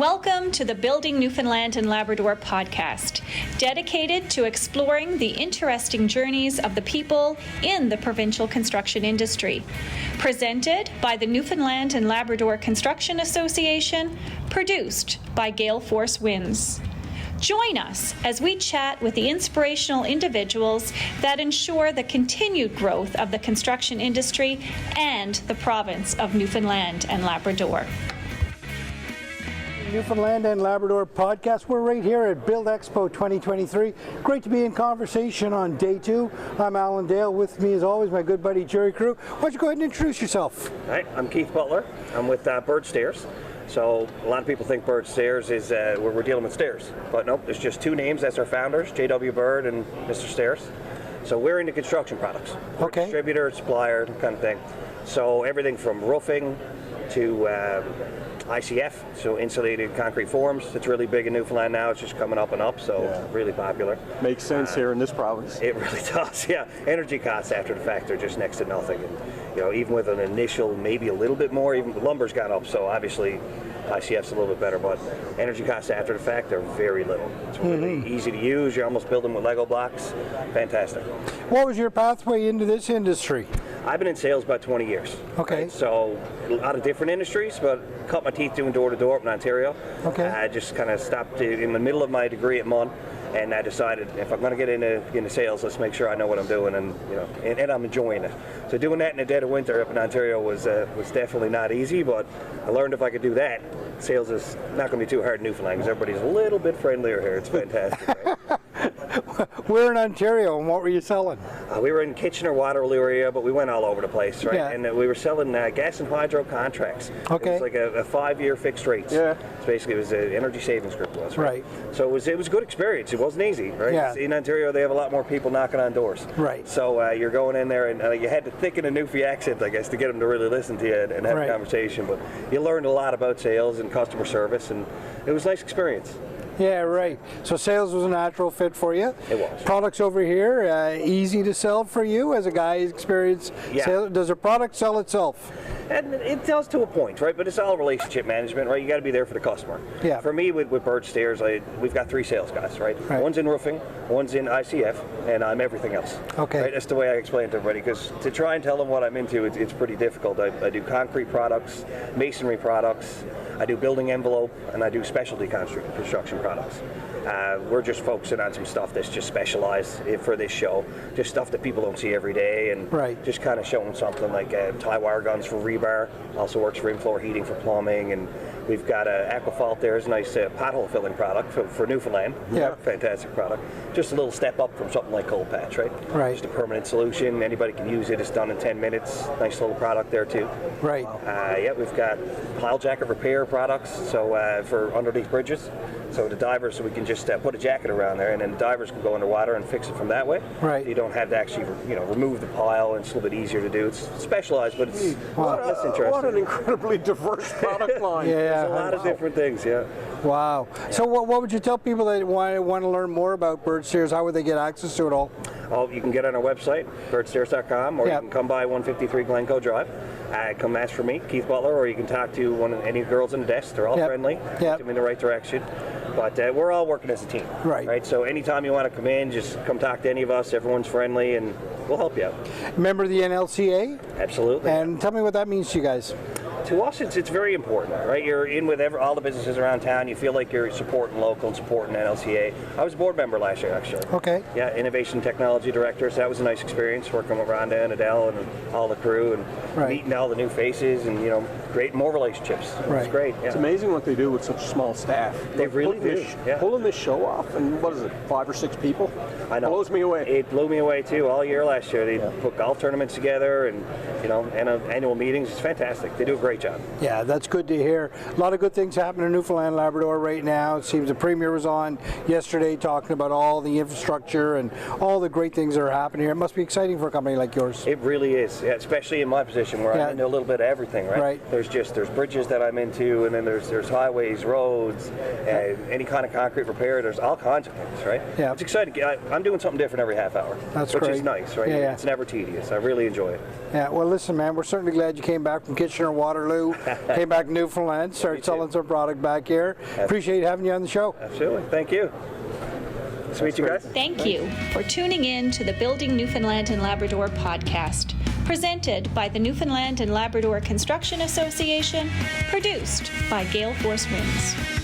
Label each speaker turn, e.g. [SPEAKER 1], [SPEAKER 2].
[SPEAKER 1] Welcome to the Building Newfoundland and Labrador podcast, dedicated to exploring the interesting journeys of the people in the provincial construction industry. Presented by the Newfoundland and Labrador Construction Association, produced by Gale Force Winds. Join us as we chat with the inspirational individuals that ensure the continued growth of the construction industry and the province of Newfoundland and Labrador.
[SPEAKER 2] Newfoundland and Labrador podcast. We're right here at Build Expo 2023. Great to be in conversation on day two. I'm Alan Dale. With me, as always, my good buddy Jerry Crew. Why don't you go ahead and introduce yourself?
[SPEAKER 3] Hi, I'm Keith Butler. I'm with Bird Stairs. So a lot of people think Bird Stairs is where we're dealing with stairs, but nope, there's just two names. That's our founders, J.W. Bird and Mr. Stairs. So we're into construction products. We're
[SPEAKER 2] Okay.
[SPEAKER 3] Distributor, supplier, kind of thing. So everything from roofing to ICF, so insulated concrete forms. It's really big in Newfoundland now. It's just coming up and up, so really popular.
[SPEAKER 4] Makes sense here in this province.
[SPEAKER 3] It really does, yeah. Energy costs after the fact are just next to nothing. And, you know, even with an initial, maybe a little bit more, even the lumber's gone up, so obviously ICF's a little bit better, but energy costs after the fact are very little. It's really easy to use. You're almost building with Lego blocks. Fantastic.
[SPEAKER 2] What was your pathway into this industry?
[SPEAKER 3] I've been in sales about 20 years.
[SPEAKER 2] Okay.
[SPEAKER 3] Right? So a lot of different industries, but cut my teeth doing door-to-door up in Ontario.
[SPEAKER 2] Okay.
[SPEAKER 3] I just kind of stopped in the middle of my degree at MUN, and I decided if I'm going to get into sales, let's make sure I know what I'm doing, and and I'm enjoying it. So doing that in the dead of winter up in Ontario was definitely not easy, but I learned if I could do that, sales is not going to be too hard in Newfoundland because everybody's a little bit friendlier here. It's fantastic. Right?
[SPEAKER 2] We're in Ontario, and what were you selling?
[SPEAKER 3] We were in Kitchener, Waterloo area, but we went all over the place, right?
[SPEAKER 2] Yeah.
[SPEAKER 3] And we were selling gas and hydro contracts.
[SPEAKER 2] Okay.
[SPEAKER 3] It was like a 5-year fixed rates.
[SPEAKER 4] Yeah.
[SPEAKER 3] So basically, it was an energy savings group, was right.
[SPEAKER 2] Right.
[SPEAKER 3] So it was a good experience. It wasn't easy, right?
[SPEAKER 2] Yeah.
[SPEAKER 3] In Ontario, they have a lot more people knocking on doors.
[SPEAKER 2] Right.
[SPEAKER 3] So you're going in there, and you had to thicken a Newfie accent, I guess, to get them to really listen to you and have
[SPEAKER 2] Right.
[SPEAKER 3] a conversation. But you learned a lot about sales and customer service, and it was a nice experience.
[SPEAKER 2] Yeah, right. So sales was a natural fit for you.
[SPEAKER 3] It was.
[SPEAKER 2] Products over here, easy to sell for you as a guy who's experienced
[SPEAKER 3] Yeah.
[SPEAKER 2] sales. Does a product sell itself?
[SPEAKER 3] And it does to a point, right? But it's all relationship management, right? You got to be there for the customer.
[SPEAKER 2] Yeah.
[SPEAKER 3] For me, with Bird Stairs, we've got 3 sales guys, right?
[SPEAKER 2] Right.
[SPEAKER 3] One's in roofing, one's in ICF, and I'm everything else.
[SPEAKER 2] Okay.
[SPEAKER 3] Right? That's the way I explain it to everybody, because to try and tell them what I'm into, it's pretty difficult. I do concrete products, masonry products, I do building envelope, and I do specialty construction products. We're just focusing on some stuff that's just specialized for this show, just stuff that people don't see every day, and
[SPEAKER 2] Right.
[SPEAKER 3] just kind of showing something like tie wire guns for rebar, also works for in-floor heating for plumbing, and we've got Aquafalt there is a nice pothole filling product for Newfoundland.
[SPEAKER 2] Yeah.
[SPEAKER 3] Fantastic product. Just a little step up from something like Cold Patch, right?
[SPEAKER 2] Right.
[SPEAKER 3] Just a permanent solution. Anybody can use it. It's done in 10 minutes. Nice little product there too.
[SPEAKER 2] Right.
[SPEAKER 3] Yeah, we've got pile jacket repair products, so for underneath bridges. So the divers, so we can just put a jacket around there, and then the divers can go underwater and fix it from that way.
[SPEAKER 2] Right.
[SPEAKER 3] You don't have to actually, remove the pile, and it's a little bit easier to do. It's specialized, but it's less interesting.
[SPEAKER 4] What an incredibly diverse product line.
[SPEAKER 2] Yeah.
[SPEAKER 3] There's a lot of different things, yeah.
[SPEAKER 2] Wow. So what would you tell people that want to learn more about Bird Stairs? How would they get access to it all?
[SPEAKER 3] Oh, you can get on our website, birdstairs.com, or
[SPEAKER 2] Yeah.
[SPEAKER 3] you can come by 153 Glencoe Drive. Come ask for me, Keith Butler, or you can talk to any girls in the desk. They're all
[SPEAKER 2] Yep.
[SPEAKER 3] friendly.
[SPEAKER 2] Yep.
[SPEAKER 3] Get them in the right direction. But we're all working as a team.
[SPEAKER 2] Right.
[SPEAKER 3] So anytime you want to come in, just come talk to any of us. Everyone's friendly, and we'll help you out.
[SPEAKER 2] Member of the NLCA?
[SPEAKER 3] Absolutely.
[SPEAKER 2] And tell me what that means to you guys.
[SPEAKER 3] To us, it's very important, right? You're in with all the businesses around town. You feel like you're supporting local and supporting NLCA. I was a board member last year, actually.
[SPEAKER 2] Okay.
[SPEAKER 3] Yeah, Innovation Technology Director, so that was a nice experience working with Rhonda and Adele and all the crew, and
[SPEAKER 2] Right.
[SPEAKER 3] meeting all the new faces, and creating more relationships.
[SPEAKER 2] Right.
[SPEAKER 3] It's great. Yeah.
[SPEAKER 4] It's amazing what they do with such a small staff.
[SPEAKER 3] They really
[SPEAKER 4] Putting
[SPEAKER 3] do,
[SPEAKER 4] this-
[SPEAKER 3] yeah.
[SPEAKER 4] Pulling this show off, and what is it, 5 or 6 people?
[SPEAKER 3] I know.
[SPEAKER 4] Blows me away.
[SPEAKER 3] It blew me away too. All year last year, they put golf tournaments together, and annual meetings. It's fantastic. They do a great job.
[SPEAKER 2] Yeah, that's good to hear. A lot of good things happening in Newfoundland, Labrador right now. It seems the Premier was on yesterday talking about all the infrastructure and all the great things that are happening here. It must be exciting for a company like yours.
[SPEAKER 3] It really is, yeah, especially in my position where
[SPEAKER 2] Yeah.
[SPEAKER 3] I'm into a little bit of everything, right?
[SPEAKER 2] Right.
[SPEAKER 3] There's bridges that I'm into, and then there's highways, roads, any kind of concrete repair. There's all kinds of things, right?
[SPEAKER 2] Yeah.
[SPEAKER 3] It's exciting. I'm doing something different every half hour,
[SPEAKER 2] That's
[SPEAKER 3] which
[SPEAKER 2] great.
[SPEAKER 3] is nice, right?
[SPEAKER 2] Yeah.
[SPEAKER 3] It's never tedious. I really enjoy it.
[SPEAKER 2] Yeah, well, listen, man, we're certainly glad you came back from Kitchener Water Waterloo, came back to Newfoundland, started selling some product back here. Appreciate having you on the show.
[SPEAKER 3] Absolutely. Thank you. Sweet, you guys.
[SPEAKER 1] Thank you for tuning in to the Building Newfoundland and Labrador podcast, presented by the Newfoundland and Labrador Construction Association, produced by Gale Force Winds.